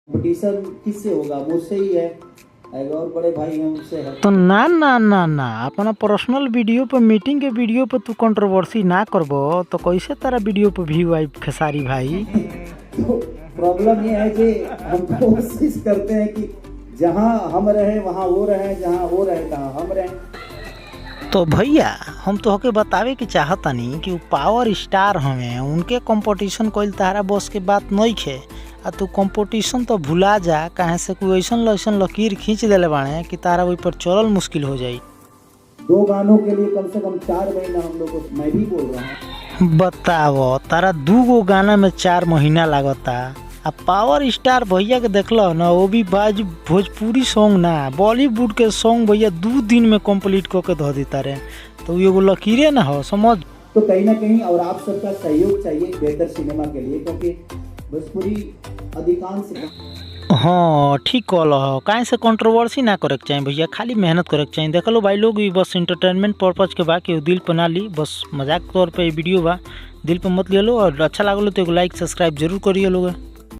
Competition किससे होगा? मुझसे ही है, एक और बड़े भाई हैं उनसे है। तो ना ना ना ना अपना पर्सनल वीडियो पे, मीटिंग के वीडियो पे तू कंट्रोवर्सी ना करबो तो कैसे तेरा video Pay view I Khesari भाई? तो प्रॉब्लम ये है कि हम कोशिश करते हैं कि जहाँ हम रहे वहाँ वो रहे, जहाँ वो रहे तहाँ हम रहें। तो भैया हम तो होके बतावे के चाहतानी कि वो पावर स्टार हमें, उनके कंपटीशन कोई तारा बस के बात नहीं खे। आ तू कंपटीशन तो भुला जा, कहे से कोई ऐसा लकीर खींच देले बाड़े कि तारा वही पर चलल मुश्किल हो जाई। 2 गानों के लिए कम से कम 4 महीना हम लोग को, मैं भी बोल रहा हूँ। बताओ तारा 2 गाना में 4 महीना लागता। आ पावर स्टार भैया के देखलो ना, वो भी बाज भोजपुरी सॉन्ग ना, बॉलीवुड के सॉन्ग भैया 2 दिन में कंप्लीट करके धो देता रहे। तो एगो लकीरे ना हो, समझ। तो कहीं ना कहीं और आप सबका सहयोग चाहिए बेहतर सिनेमा के लिए, क्योंकि भोजपुरी अधिकांश। हाँ ठीक कहल हो, काहे से कंट्रोवर्सी ना करे के चाहिए भैया, खाली मेहनत करे के चाहिए। देख लो भाई लोग, बस इंटरटेनमेंट पर्पज के बा, कि दिल पे ना ली, बस मजाक तौर पे वीडियो बा, दिल पे मत ले लो। और अच्छा लागलो तो एगो लाइक सब्सक्राइब जरूर करिए लोग।